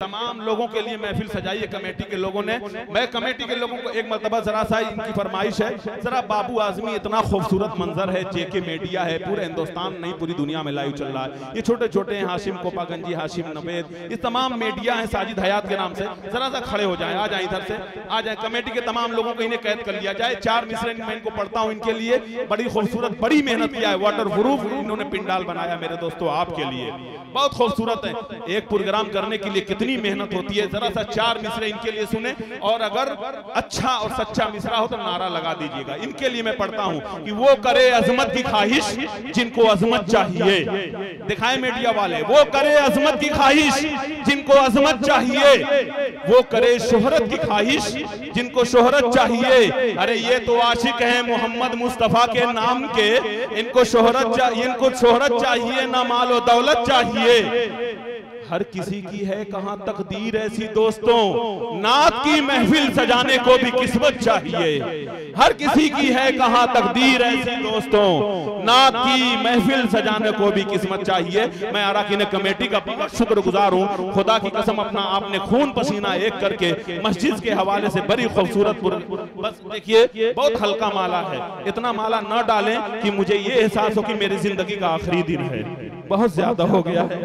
तमाम लोगों के लिए महफिल सजाई है कमेटी के लोगों ने। मैं कमेटी के लोगों को एक मरतबा जरा सा इनकी फरमाइश है, जरा बाबू आजमी इतना खूबसूरत मंजर है, जेके मीडिया है, पूरे हिंदुस्तान नहीं पूरी दुनिया में लाइव चल रहा है। ये छोटे छोटे हैं, हाशिम कोपागंजी, हाशिम नवेद, ये तमाम मीडिया है साजिद हयात के नाम से, जरा सा खड़े हो जाए, आ जाए इधर से, आ जाए। कमेटी के तमाम लोगों को इन्हें कैद कर लिया जाए। 4 मिसरे मैं इनको पढ़ता हूँ, इनके लिए बड़ी खूबसूरत बड़ी मेहनत किया है, वाटर प्रूफ इन्होंने पिंडाल बनाया मेरे दोस्तों आपके लिए, बहुत खूबसूरत है। एक प्रोग्राम करने के लिए कितनी मेहनत होती है, जरा सा 4 मिसरे इनके लिए सुने, और अगर अच्छा और सच्चा मिसरा हो तो नारा लगा दीजिएगा। इनके लिए मैं पढ़ता हूं कि वो करे अजमत की ख्वाहिश जिनको अजमत चाहिए, दिखाए मीडिया वाले, वो करे अजमत की ख्वाहिश जिनको अजमत चाहिए, वो करे शोहरत की ख्वाहिश जिनको शोहरत चाहिए। अरे ये तो आशिक हैं मोहम्मद मुस्तफा के नाम के, इनको शोहरत चाहिए ना मालो दौलत चाहिए। हर किसी की है कहां तकदीर ऐसी दोस्तों, नात की महफिल सजाने को भी किस्मत चाहिए। हर किसी की है कहां तकदीर ऐसी दोस्तों, नात की महफिल सजाने को भी किस्मत चाहिए। मैं अराकीन कमेटी का बहुत शुक्रगुजार हूं, खुदा की कसम अपना आपने खून पसीना एक करके मस्जिद के हवाले से बड़ी खूबसूरत, बस देखिए बहुत हल्का माला है, इतना माला न डालें कि मुझे ये एहसास हो कि मेरी जिंदगी का आखिरी दिन है, बहुत ज्यादा हो गया है।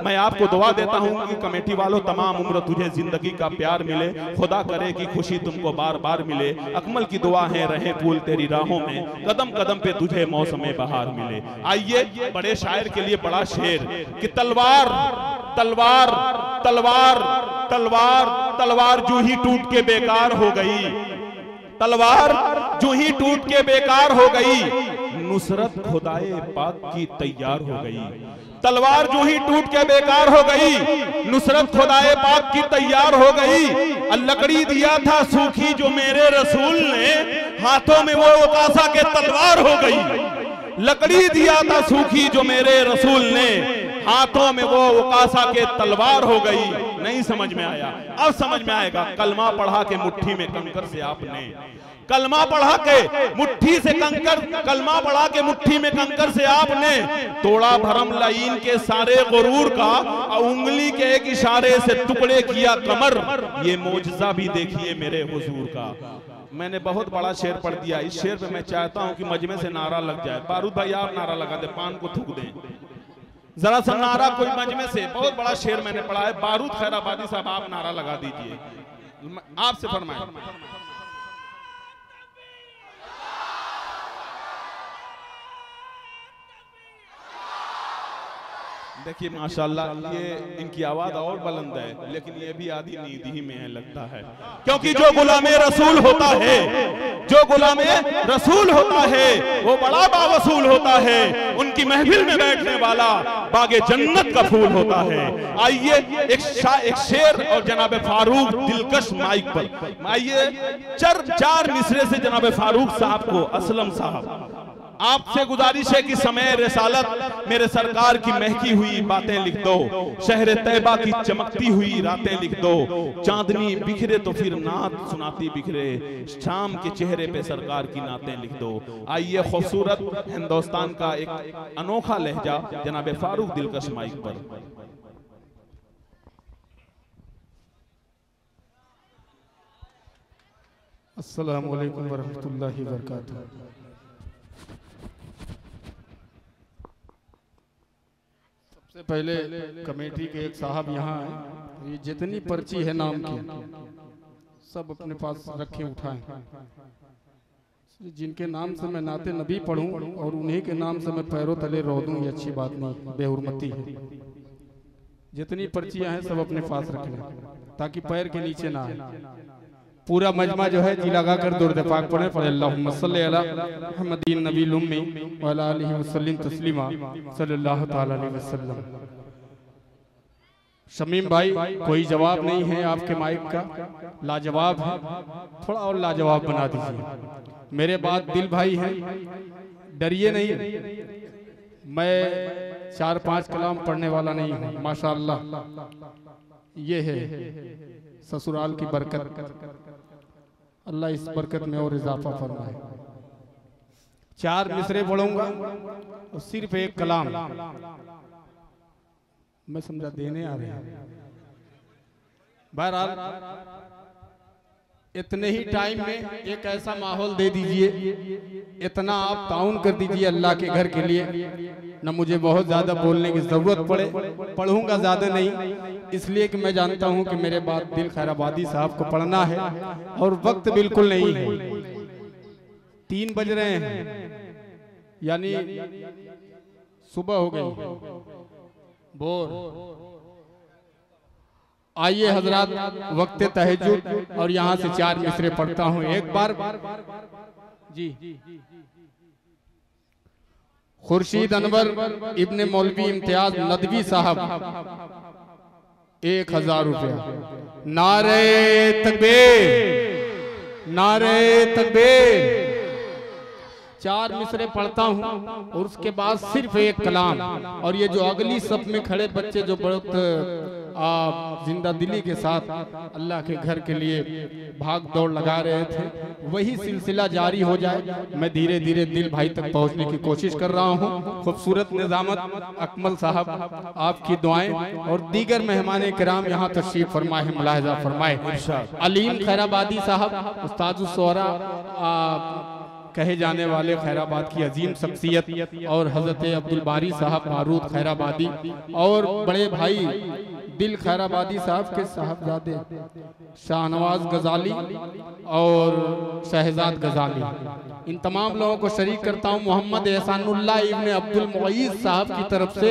मैं आपको दुआ देता हूं कि कमेटी वालों तमाम उम्र तुझे जिंदगी का प्यार मिले, खुदा करे कि खुशी तुमको बार बार मिले। अकमल की दुआ है रहे फूल तेरी राहों में, कदम कदम पे तुझे मौसमे बहार मिले। आइए बड़े शायर के लिए बड़ा शेर कि तलवार तलवार तलवार तलवार तलवार जो ही टूट के बेकार हो गई, तलवार जो ही टूट के बेकार हो गई, नुसरत खुदाए पाक की तैयार हो गई। तलवार जो ही टूट के बेकार हो गई, नुसरत खुदाए पाक की तैयार हो गई। लकड़ी दिया था सूखी जो मेरे रसूल ने, हाथों में वो उकासा के तलवार हो गई। लकड़ी दिया था सूखी जो मेरे रसूल ने, हाथों में वो उकासा के तलवार हो गई। नहीं समझ में आया, अब समझ में आएगा। कलमा पढ़ा के मुट्ठी में कंकर से आपने, कलमा पढ़ा के मुट्ठी से कंकर, कलमा पढ़ा के मुट्ठी में कंकर से आपने तोड़ा भरम लाइन के सारे गुरूर का, और उंगली के एक इशारे से टुकड़े किया कमर। ये मोजज़ा भी देखिए मेरे हुजूर का। मैंने बहुत बड़ा शेर पढ़ दिया, इस शेर पे मैं चाहता हूं कि मजमे से नारा लग जाए। बारूद भाई आप नारा लगा दे, पान को थूक दें जरा सा नारा कोई मजमे से। बहुत बड़ा शेर मैंने पढ़ा है। बारूद खैराबादी साहब आप नारा लगा दीजिए, आपसे फरमाएं। देखिए माशाल्लाह ये इनकी आवाज और बुलंद है, लेकिन ये भी आधी नींद ही में है लगता है, क्योंकि जो गुलामे रसूल होता है, जो गुलामे रसूल होता है वो बड़ा बावसूल होता है। उनकी महफिल में बैठने वाला बागे जन्नत का फूल होता है। आइए एक शेर और जनाब फारूक दिलकश माइक पर, आइए 4 मिसरे से जनाब फारूक साहब को, असलम साहब आपसे गुजारिश है कि समय रिसालत मेरे सरकार की महकी हुई बातें लिख दो, शहर तैबा की चमकती हुई रातें लिख दो। चांदनी बिखरे तो फिर नात सुनाती बिखरे, शाम के चेहरे पे सरकार की नातें लिख दो। आइए खूबसूरत हिंदुस्तान का एक अनोखा लहजा जनाब फारूक दिलकश माइक पर। अस्सलामु अलैकुम वरहमतुल्लाहि वबरकातुहू। सबसे पहले कमेटी के एक साहब यहाँ हैं, ये जितनी पर्ची है नाम की सब अपने पास रखें, उठाएं। जिनके नाम से मैं नाते नबी पढ़ूं और उन्हीं के नाम से मैं पैरों तले रो दूं, ये अच्छी बात नहीं, बेहुरमती है। जितनी पर्चियां हैं सब अपने पास रख लें ताकि पैर के नीचे ना आए। पूरा मजमा जो है जी लगा कर दुरूद पाक पढ़े, अल्लाहुम्मा सल्ली अला मुहम्मदिन नबील उम्मी व अला आलिहि वसल्लम तस्लीमा सल्लल्लाहु तआला अलैहि वसल्लम। शमीम भाई कोई जवाब नहीं है आपके माइक का, लाजवाब है, थोड़ा और लाजवाब बना दीजिए। मेरे बाद दिल भाई हैं, डरिए नहीं, मैं 4-5 कलाम पढ़ने वाला नहीं हूँ। माशाअल्लाह ये है ससुराल की बरकत, अल्लाह इस बरकत में और इजाफा फरमाए। 4 मिसरे पढ़ूंगा और सिर्फ एक कलाम, मैं समझा देने आ रहे हैं। बहरहाल इतने ही टाइम में एक ऐसा माहौल दे दीजिए, इतना आप ताउन कर दीजिए अल्लाह के घर के लिए, न मुझे बहुत ज्यादा बोलने की जरूरत पड़े, पढ़ूंगा ज्यादा नहीं, इसलिए कि मैं जानता हूं कि मेरे बाद दिल खैराबादी साहब को पढ़ना है और वक्त बिल्कुल नहीं है। 3 बज रहे हैं, यानी सुबह हो गई बोर। आइए हजरात, वक्त तहज्जुद और यहाँ से 4 मिसरे पढ़ता हूँ एक बार जी। खुर्शीद अनवर इब्ने मौलवी इम्तियाज नदवी साहब 1000 रुपया। नारे तकबीर, नारे तकबीर। 4 मिसरे पढ़ता हूँ और उसके बाद सिर्फ एक कलाम। और ये जो अगली सफ में खड़े बच्चे जो बहुत जिंदा दिली के साथ अल्लाह के घर के लिए भाग दौड़ लगा रहे थे, वही सिलसिला जारी हो जाए, मैं धीरे धीरे दिल भाई तक पहुंचने की कोशिश कर रहा हूं। खूबसूरत निजामत अकमल साहब, आपकी दुआएं और दीगर मेहमान किराम यहाँ तशरीफ फरमाए, मुलाहिजा फरमाए। अलीम खैराबादी साहब उस्ताद-उस-शोरा कहे जाने वाले खैराबाद की अजीम शख्सियत, और हजरत अब्दुल बारी साहब बारूद खैराबादी, और बड़े भाई दिल खैराबादी साहब के साहबजादे शाहनवाज गजाली और शहजाद गजाली, इन तमाम लोगों को शरीक करता हूँ। मोहम्मद एहसानुल्लाह इब्ने अब्दुल मुईज साहब की तरफ से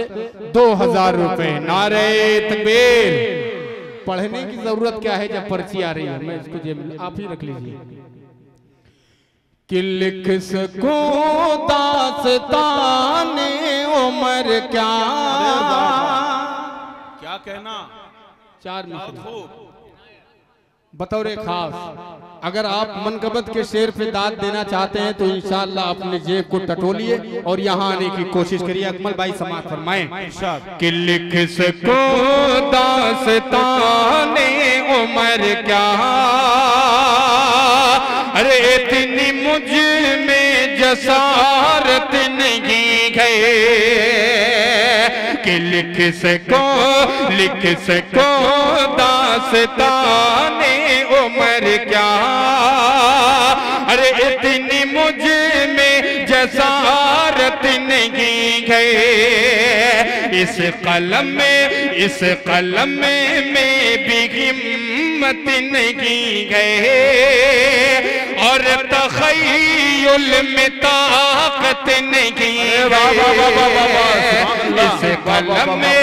2000 रुपए। नारे तकबीर। पढ़ने की जरूरत क्या है जब पर्ची आ रही है, मैं इसको जेब आप ही रख लीजिए। कि लिख सकूं दास्ताने उम्र क्या कहना। 4 मिसरे बतौर खास। अगर आप मनकबत के शेर पे दाद देना चाहते हैं तो इंशाअल्लाह अपने जेब को टटोलिए और यहाँ आने की कोशिश करिए। अकमल भाई समाअत फरमाएं। कि लिख सकूं दास्ताने उम्र क्या, अरे इतनी मुझ में जसारत नहीं है कि लिख सको दास्ताने उम्र क्या, अरे इतनी मुझ में जसारत नहीं है। इस कलम में भी हिम्मत नहीं है और तख़य्युल में ताकत नहीं है। इस कलम में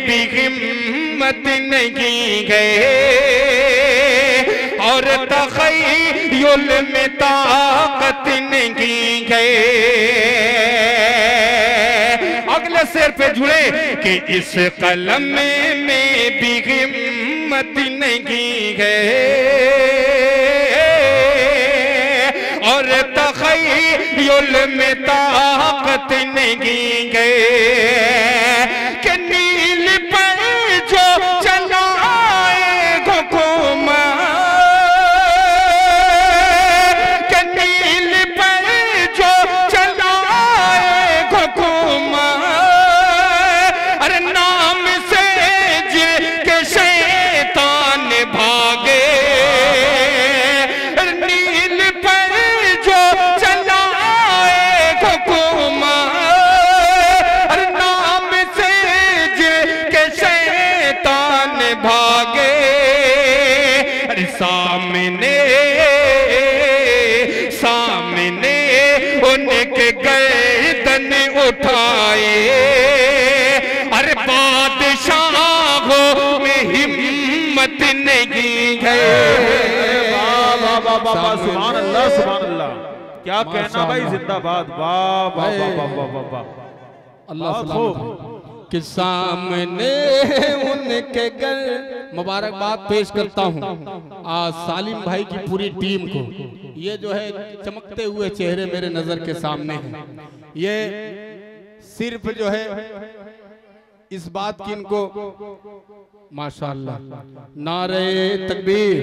भी हिम्मत नहीं है और तख़य्युल में ताकत नहीं है। अगले शेर पे जुड़े कि इस कलम में भी हिम्मत नहीं है और तख़य्युल में ताकत नहीं है। कि नील पर जो चलाए हुकूमत, कि नील पर जो चलाए हुकूमत, अरे नाम से जिनके शैतान भागे। सामने उनके गर्दन उठाए, अरे बादशाहों में हिम्मत नहीं है। सुभान अल्लाह, सुभान अल्लाह। क्या कहना भाई, जिंदाबाद। वाह वाह वाह वाह वाह। अल्लाह कि सामने उनके घर। मुबारकबाद पेश करता हूँ आज सालिम भाई की पूरी टीम को। ये जो है चमकते हुए चेहरे मेरे नजर के सामने हैं। ये सिर्फ जो है इस बात की इनको माशाअल्लाह। नारे तकबीर।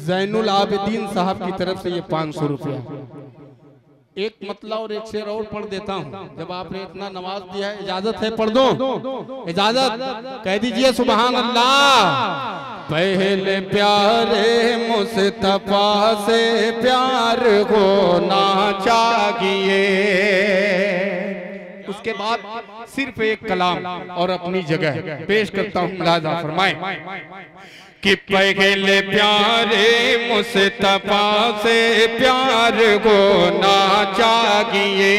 जैनुल आबिदीन साहब की तरफ से ये 500 रुपया। एक मतला और एक शेर और पढ़ देता हूँ। जब आपने इतना नवाज दिया है, इजाजत है पढ़ दो। इजाजत कह दीजिए सुभान अल्लाह। पहले प्यारे मुस्तफा से प्यार होना चाहिए। उसके बाद सिर्फ एक कलाम और अपनी जगह पेश करता हूँ, मुलाजा फरमाए कि पहले प्यारे मुस्तफा से प्यार होना चाहिए।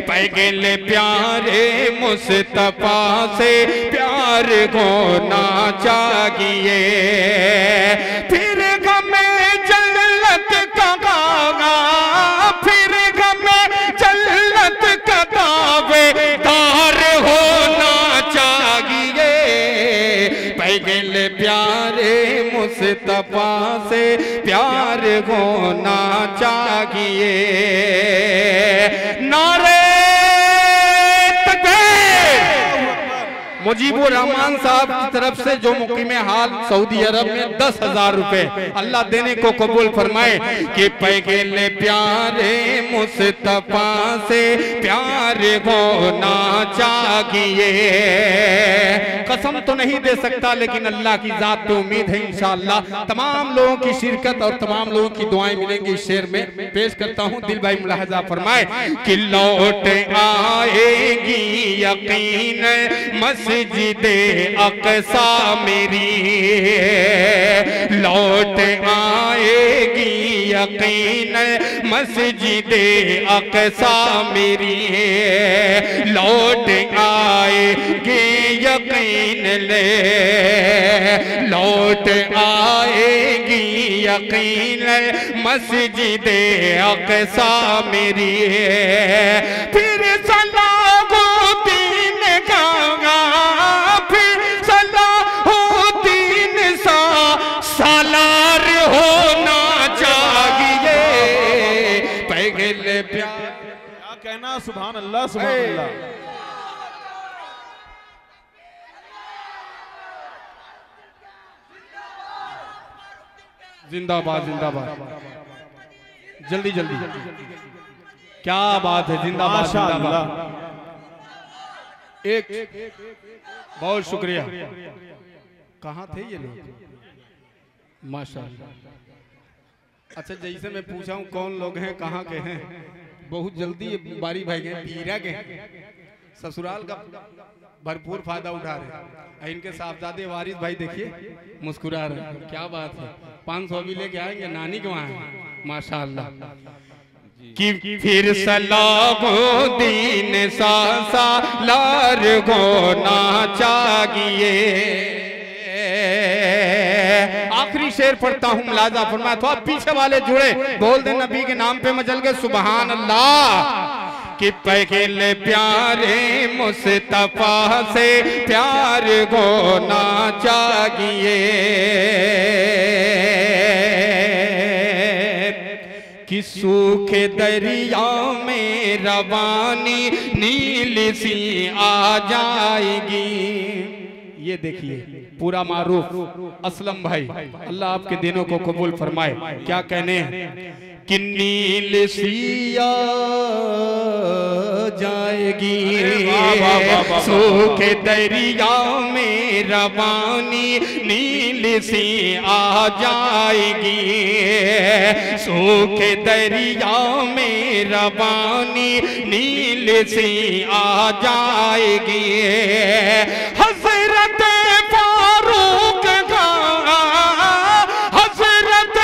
पहले प्यारे मुस्तफा से प्यार होना चाहिए। फिर हमें जन्नत का गागा, फिर हमें जन्नत का दावेदार होना चाहिए। पहले प्यारे मुस्तफा से प्यार होना चाहिए। नारे मुजीबुर रहमान साहब की तरफ से जो मुकीम हाल सऊदी अरब में 10,000 रुपए अल्लाह देने को कबूल फरमाए कि पहले प्यारे मुस्तफा से प्यार होना चाहिए। कसम तो नहीं दे सकता, लेकिन अल्लाह की जात पे उम्मीद है इंशाअल्लाह तमाम लोगों की शिरकत और तमाम लोगों की दुआएं मिलेंगी। इस शेर में पेश करता हूँ, दिल भाई मुलाहजा फरमाए कि लौट आएगी यकीन मस्जिदे अक़सा मेरी, लौट आएगी यकीन मस्जिदे अक़सा मेरी, लौट आएगी यकीन ले, लौट आएगी यकीन मस्जिदे अक़सा मेरी। फिर सलाहुद्दीन गागा, फिर सलाहुद्दीन सा सालार होना चाहिए। पहले प्यार क्या कहना, सुभान अल्लाह सुभान अल्लाह। जिंदाबाद जिंदाबाद, जल्दी जल्दी, क्या बात है, जिंदाबाद जिंदाबाद। एक बहुत शुक्रिया। कहाँ थे ये लोग? माशाअल्लाह। अच्छा, जैसे मैं पूछा हूँ कौन लोग हैं, कहाँ के हैं, बहुत जल्दी बारी भाई गए, पीरा के ससुराल का भरपूर फायदा उठा रहे। इनके साहबजादे वारिस भाई देखिए मुस्कुरा रहे हैं, क्या बात है। 500 भी लेके आएंगे, नानी के वहाँ है माशाअल्लाह। कि फिर सलाहुद्दीन सा सालार होना चाहिए। आखिरी शेर पढ़ता हूँ, मुलाजा फरमाया। तो आप पीछे वाले जुड़े बोल दे नबी के नाम पे मचल के सुभान अल्लाह। कि पहले प्यारे मुस्तफा से प्यार होना चाहिए। कि सूखे दरिया में रवानी नील सी आ जाएगी। ये देखिए पूरा मारूफ असलम भाई, अल्लाह आपके दिनों को कबूल फरमाए। क्या कहने हैं कि नील सी आ जाएगी, सूखे दरिया में रवानी नील सी आ जाएगी, सूखे दरिया में रवानी नील सी आ जाएगी। हज़रत फारूक का, हज़रत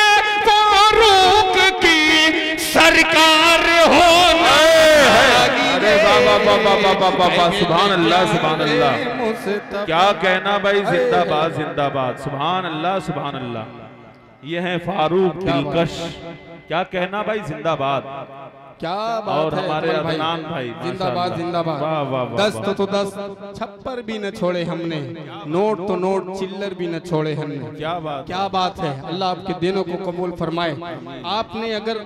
फारूक की सरकार होना। अरे बाबा बाबा बाबा, सुभान अल्लाह सुभान अल्लाह। क्या कहना भाई, जिंदाबाद जिंदाबाद, सुभान अल्लाह सुभान अल्लाह। ये है फारूक दिलकश। क्या कहना भाई, जिंदाबाद। क्या बात और है हमारे अदनान भाई जिंदाबाद जिंदाबाद। वाह वाह वाह। 10 तो 10 छप्पर भी न छोड़े हमने, नोट तो नोट चिल्लर भी न छोड़े हमने। क्या बात है। अल्लाह आपके दिनों को कबूल फरमाए। आपने अगर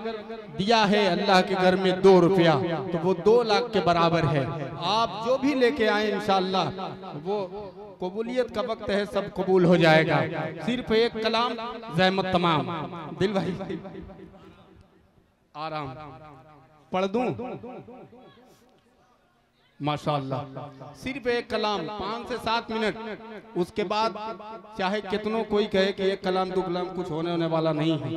दिया है अल्लाह के घर में 2 रुपया तो वो 2 लाख के बराबर है। आप जो भी लेके आए इंशाअल्लाह वो कबूलियत का वक्त है, सब कबूल हो जाएगा। सिर्फ एक कलाम ज़हमत तमाम। दिल भाई आराम पढ़ दूं। माशाअल्लाह। सिर्फ एक कलाम 5 से 7 मिनट, उसके बाद चाहे कितनों कोई कहे कि एक कलाम 2 कलाम कुछ होने वाला नहीं है,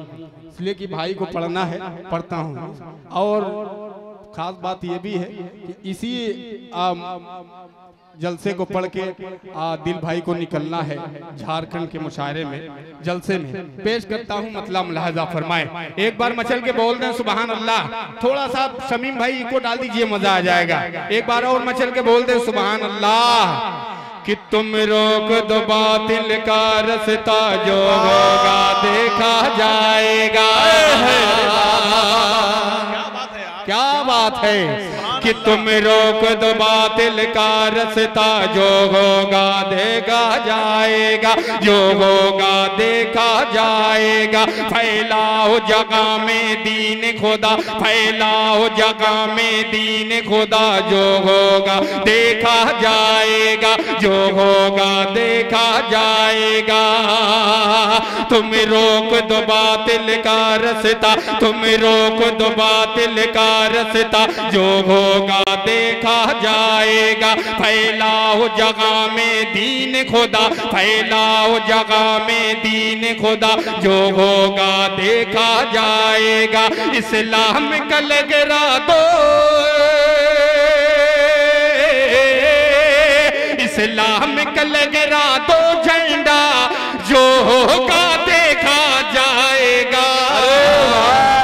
इसलिए कि भाई को पढ़ना है, पढ़ता हूँ। और खास बात ये भी है कि इसी जलसे को पढ़ के दिल भाई को निकलना है झारखंड के मुशायरे में, जलसे में। पेश करता हूँ मतलब मुलाहजा फरमाए, एक बार मचल के बोल दें सुभान अल्लाह। थोड़ा सा शमीम भाई को डाल दीजिए, मजा आ जाएगा। एक बार और मचल के बोल दें सुभान अल्लाह। कि तुम रोक दो बातिल का रस्ता, जो होगा देखा जाएगा। क्या बात है कि तुम रोक दो बातिल का रस्ता, जो होगा देखा जाएगा, जो होगा देखा जाएगा। फैलाओ जगह में दीन खुदा, फैलाओ जगह में दीन खुदा, जो होगा देखा जाएगा, जो होगा देखा जाएगा। तुम रोक दो बातिल का रस्ता, तुम रोक दो बातिल का रास्ता, जो होगा देखा जाएगा। फैलाओ जगह में दीन खुदा, फैलाओ जगह में दीन खुदा, जो होगा देखा जाएगा। इस्लाम का लगरा दो, इस्लाम का लगरा दो झंडा, जो होगा देखा जाएगा।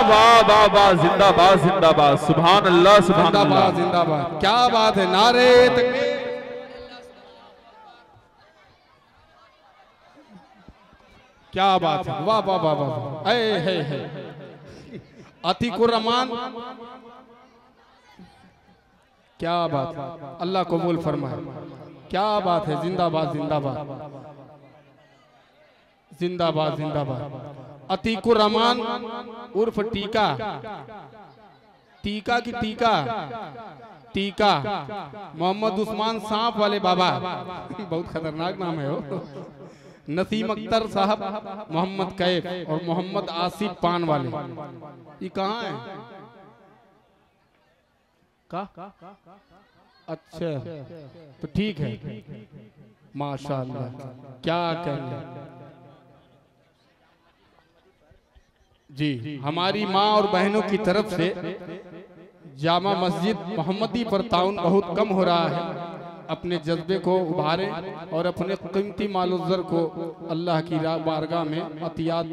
वाह वाह, जिंदाबाद जिंदाबाद, सुभान अल्लाह सुभान अल्लाह, जिंदाबाद। क्या बात है, नारे तकबीर। क्या बात है, वाह वाह वाह वाह। है अतीकुर रहमान, क्या बात है, अल्लाह कबूल फरमाए। क्या बात है, जिंदाबाद जिंदाबाद जिंदाबाद जिंदाबाद। अतीकुर रहमान उर्फ टीका, टीका की टीका, टीका मोहम्मद उस्मान सांप वाले बाबा, बहुत खतरनाक नाम है वो। नसीम अख्तर साहब, मोहम्मद कैफ और मोहम्मद आसिफ पान वाले। ये कहाँ है? का अच्छा, तो ठीक है, माशाअल्लाह, क्या कहेंगे जी। हमारी माँ और बहनों की तरफ से जामा मस्जिद मोहम्मदी पर ताउन बहुत कम हो रहा है। अपने जज्बे को उभारें और अपने कीमती माल-उज़्ज़र को अल्लाह की बारगाह में अतियात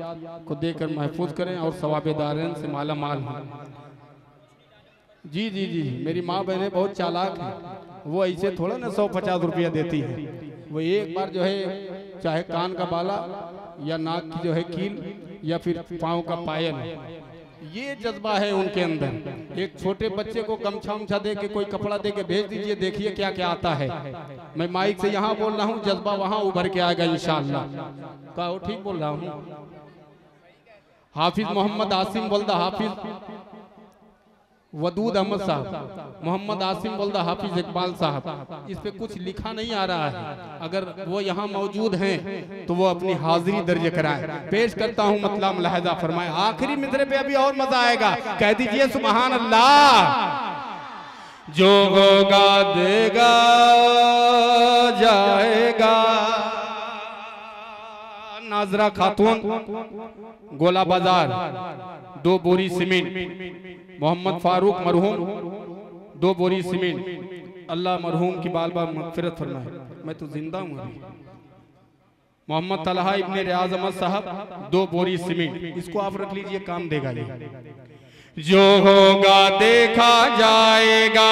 को देकर महफूज करें और सवाबे दारैन से माला माल हों। जी जी जी, मेरी माँ बहनें बहुत चालाक हैं, वो ऐसे थोड़ा ना 150 रुपया देती है। वो एक बार जो है, चाहे कान का बाला या नाक की जो है कील या फिर पाँव का पायल, ये जज्बा है उनके अंदर। एक छोटे बच्चे को गमछा उमछा दे के, कोई कपड़ा दे के भेज दीजिए, देखिए क्या क्या आता है। मैं माइक से यहाँ बोल रहा हूँ, जज्बा वहाँ उभर के आएगा इंशाअल्लाह। कहो ठीक बोल रहा हूँ? हाफिज मोहम्मद आसिम बोलदा, हाफिज वदूद अहमद साहब, मोहम्मद आसिम बोलदा, हाफिज इकबाल साहब। इस पे कुछ लिखा नहीं आ रहा है, अगर वो यहाँ मौजूद हैं तो वो अपनी हाजिरी दर्ज कराएं। पेश करता हूँ मतलब मुलाहजा फरमाए। आखिरी मिसरे पे अभी और मजा आएगा, कह दीजिए सुभान अल्लाह। जो होगा देगा जाएगा। नाजरा खातून, गोला बाजार, 2 बोरी सीमेंट। मोहम्मद फारूक मरहूम, 2 बोरी सीमेंट। अल्लाह मरहूम की बाल बाल मगफिरत फरमाए, मैं तो जिंदा हूँ अभी। मोहम्मद तलहा इब्ने रियाज अहमद साहब, 2 बोरी सीमेंट। इसको आप रख लीजिए, काम देगा ये। जो होगा देखा जाएगा,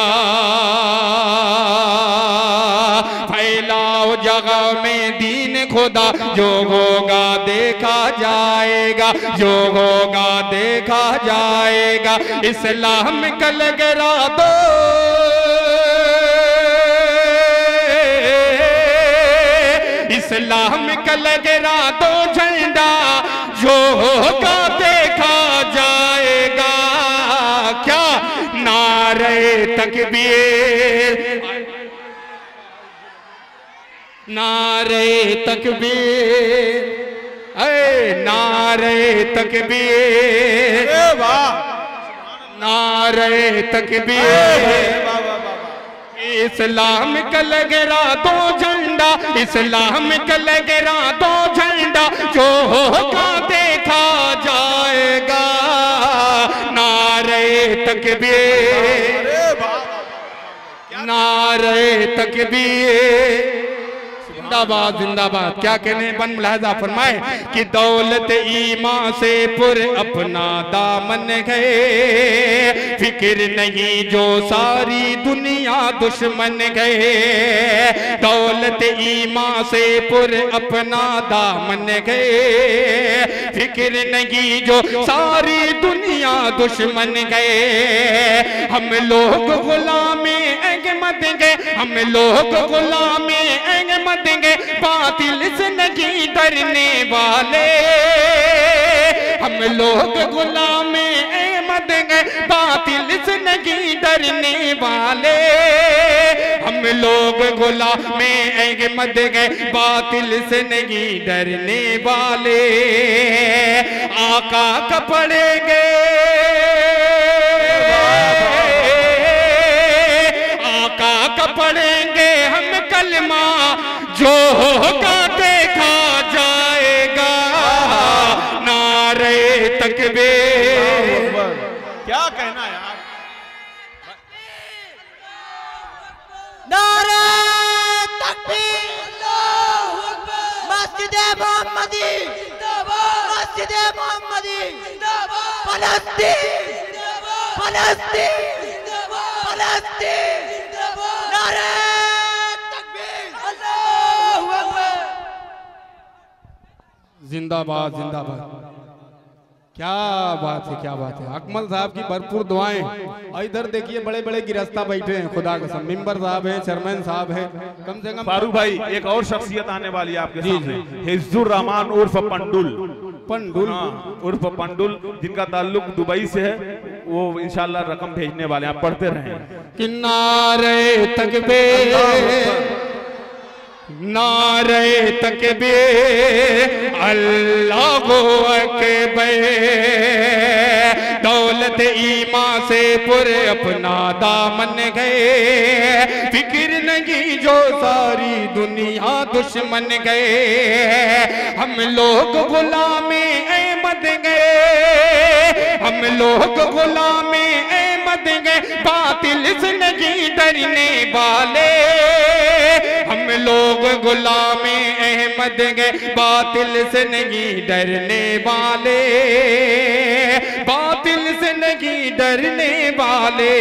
फैलाओ जगह में दीन खुदा, जो होगा देखा जाएगा, जो होगा देखा जाएगा। इस्लाम का लगरा दो, इस्लाम का लगरा दो झंडा, जो होगा देखा जाएगा। क्या नारे तकबीर, नारे तकबीर, नारे तकबीर, नारे तकबीर। इस्लाम का लगेरा दो झंडा, इस्लाम का लगेरा दो झंडा, जो होगा देखा जाएगा। नारे तकबीर, नारे तकबीर, जिंदाबाद जिंदाबाद। क्या कहने बन मुलाहिजा फरमाए कि दौलत ईमान से पुर अपना दामन गए, फिक्र नहीं जो सारी दुनिया दुश्मन गए। दौलत ईमान से पुर अपना दामन गए, फिक्र नहीं जो सारी दुनिया दुश्मन गए। हम लोग गुलामी मत गए, हम लोग गुलामी मत गए, बातिल से नहीं डरने वाले। हम लोग गुलामी मत गए, बातिल से नहीं डरने वाले। हम लोग गुलामी मत गए, बातिल से नहीं डरने वाले। आका का पड़ेंगे, पढ़ेंगे हम कलमा, जो होगा देखा जाएगा। नारे तकबीर। क्या कहना यार, नारे तकबीर, मस्जिद मोहम्मदी, मस्जिद मोहम्मदी, फलस्तीन, फलस्तीन, फलस्तीन। नारे तकबीर, अल्लाहू अकबर। जिंदाबाद जिंदाबाद। क्या बात है, क्या बात है। अकमल साहब की भरपूर दुआएं। और इधर देखिए बड़े बड़े गिरस्ता बैठे हैं, खुदा कसम। मिंबर साहब है, चेयरमैन साहब है, कम से कम। फारूक भाई एक और शख्सियत आने वाली है आपके सामने, हिफ्जुर रहमान उर्फ पंडुल, पंडुल उर्फ पंडुल, जिनका ताल्लुक दुबई से है। वो इंशाल्लाह रकम भेजने वाले, आप पढ़ते रहें। कि नारे तकबीर, नारे तकबीर, अल्लाहू अकबर। दौलत ईमान से पुर अपना दामन गए, फिक्र नहीं जो सारी दुनिया दुश्मन गए। हम लोग गुलामी अहमद गए, हम लोग गुलामी अहमद गए, बातिल से नहीं डरने वाले। हम लोग गुलामी अहमद गए, बातिल से नहीं डरने वाले, बातिल से नहीं डरने वाले।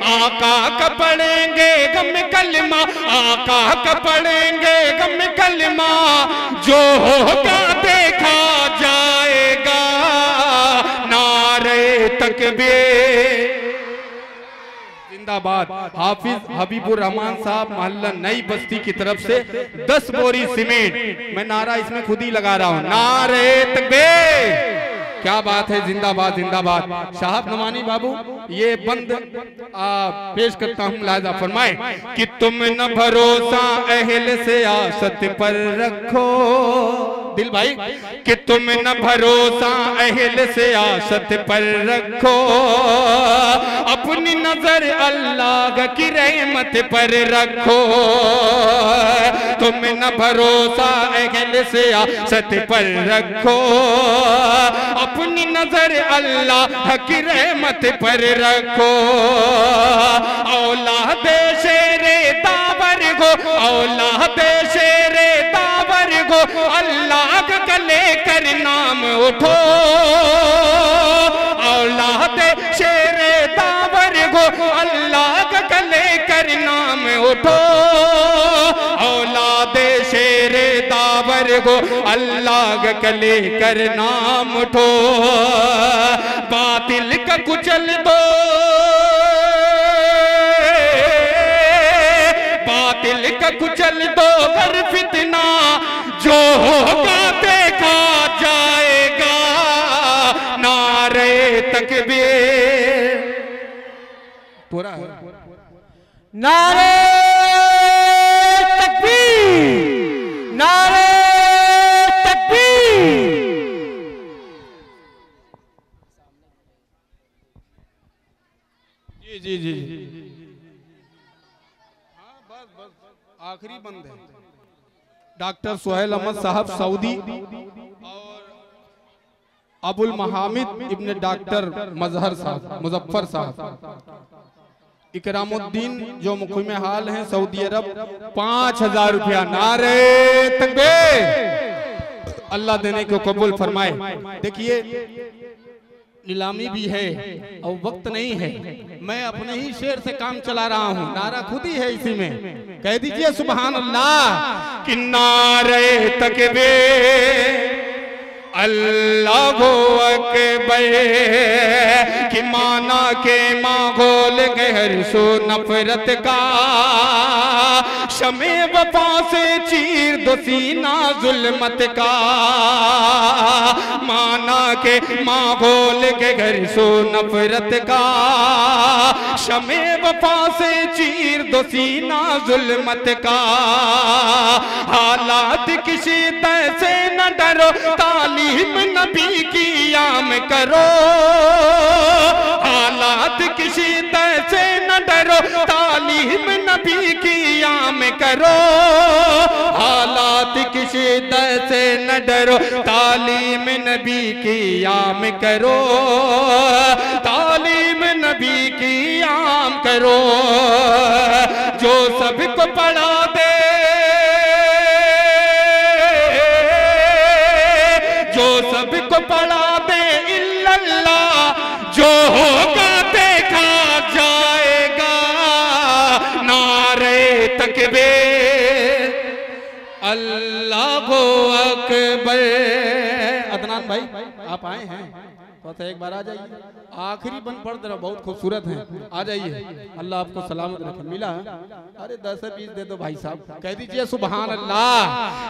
आका का पढ़ेंगे गम कलमा, आका का पढ़ेंगे गम कलमा, जो होगा देखा जाएगा। नारे तकबीर, जिंदाबाद। हाफिज हबीबुर रहमान साहब मोहल्ला नई बस्ती की तरफ से 10 बोरी सीमेंट। मैं नारा इसमें खुद ही लगा रहा हूं, नारे तकबीर। क्या बात है, जिंदाबाद जिंदाबाद। साहब नमानी बाबू ये बंद पेश करता हूं, मुलाहिजा फरमाए कि तुम न भरोसा अहल से आसत पर रखो। दिल भाई कि तुम न भरोसा अहल से आसत पर रखो, अपनी नजर अल्लाह की रहमत पर रखो। तुम न भरोसा अहल से आसत पर रखो, अपनी नजर अल्लाह की रहमत पर रखो। औलाद शेरे दावर गो, औलाद शेरे दावर गो, अल्लाह का लेकर नाम उठो। औलाद शेरे दावर गो, अल्लाह का लेकर नाम उठो। औलाद शेरे दावर गो, अल्लाह का लेकर नाम उठो। बातिल का कुचल दो, बातिल का कुचल दो, गर फितना जो होगा देखा जाएगा। नारे तकबीर, पूरा नारे तकबीर, नारे तकबीर। जी जी जी। आखिरी बंद है डॉक्टर सुहेल अहमद साहब सऊदी और अबुल महामिद इब्ने डॉक्टर मजहर साहब मुजफ्फर साहब इकरामुद्दीन जो मुक़ीम हाल हैं सऊदी अरब 5000 रुपया। नारे तकबीर। अल्लाह देने को कबूल फरमाए। देखिए नीलामी भी है और वक्त नहीं है, मैं अपने ही शेर से काम चला रहा हूँ, नारा खुद ही है इसी में। कह दीजिए सुभान अल्लाह कि नारे तकबीर अल्लाहु अकबर कि माना के माहौल गहर सो नफरत का शमे वफा से चीर दो सीना जुल्मत का। माना के माहौल गहर सो नफरत का शमे वफा से चीर दो सीना जुल्मत का। हालात किसी तरह से न डरो तालीम नबी की आम करो। हालात किसी तरह से न डरो तालीम नबी की आम करो। हालात किसी तरह से न डरो तालीम नबी की आम करो। तालीम नबी की आम करो जो सबको पढ़ा दे, जो सबको पढ़ा दे इल्लल्लाह जो होगा देखा जाएगा। नारे तकबीर अल्लाहु अकबर। अदनान भाई आप आए हैं तो एक बार आ जाइए, आखिरी बंद पढ़ दे रहा, बहुत खूबसूरत है, आ जाइए। अल्लाह आपको सलामत रखे। मिला अरे 10-20 दे दो भाई साहब। कह दीजिए सुभान अल्लाह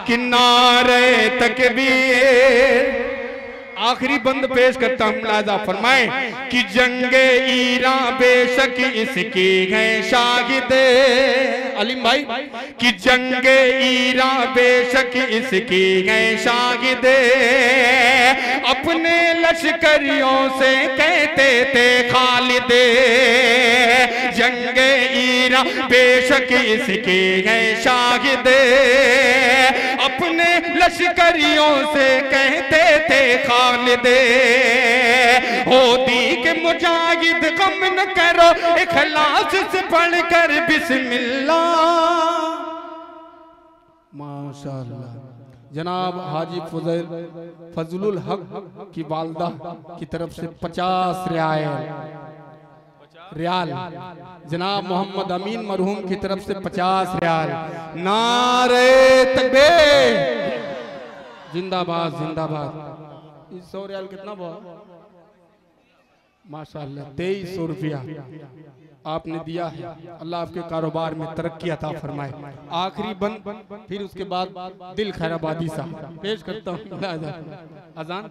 कि नारे तकबीर। आखिरी बंद पेश करता हूं, मुलाजा फरमाए कि जंगे ईरान बेशक इसकी है शाहिद। अलीम भाई कि जंगे ईरान बेशक इसकी है शाहिद। अपने लश्करियों से कहते थे खालिद। जंगे ईरान बेशक इसकी है शाहिद। अपने लश्करियों से कहते थे खालिद। होदी के मुजाहिद गम न करो इखलास से पढ़कर बिस्मिल्लाह। माशाअल्लाह। जनाब हाजी फजलुल हक की वालदा की तरफ से 50 रियाल। जनाब मोहम्मद अमीन मरहूम की तरफ से 50 रियाल। नारे तकबीर जिंदाबाद जिंदाबाद। 100 रियाल कितना हुआ? माशाअल्लाह 2300 रुपया आपने दिया है। अल्लाह आपके कारोबार में तरक्की अता फरमाए। आखिरी बंद फिर उसके बाद दिल खैराबादी साहब पेश करता हूँ। अजान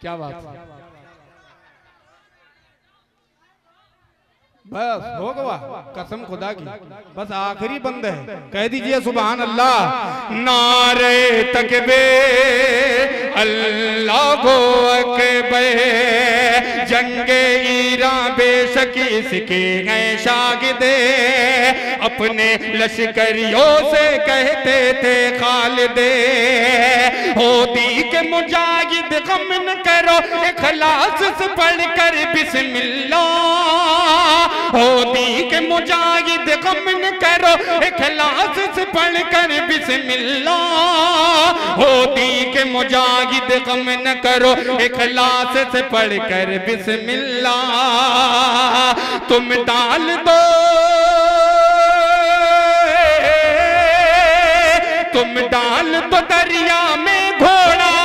क्या बात है, बस हो गया कसम खुदा की, बस आखिरी बंद है। कह दीजिए सुभान अल्लाह। नारे तकबीर अल्लाहु अकबर। जंगे ईरान बेशक इसके हैं शागिद। अपने लश्करियों से कहते थे खालिद। होदी के मुजाहिद गम न करो इखलास से पढ़कर बिस्मिल्लाह। होदी के मुजाहिद गम न करो इखलास से पढ़कर बिस्मिल्लाह। होदी के मुजाहिद गम न करो इखलास से पढ़कर बिस्मिल्लाह। तुम डाल दो, तुम डाल दो दरिया में घोड़ा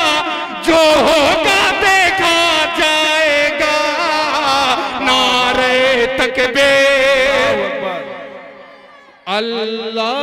जो होगा देखा जाएगा। नारे तकबीर अल्लाह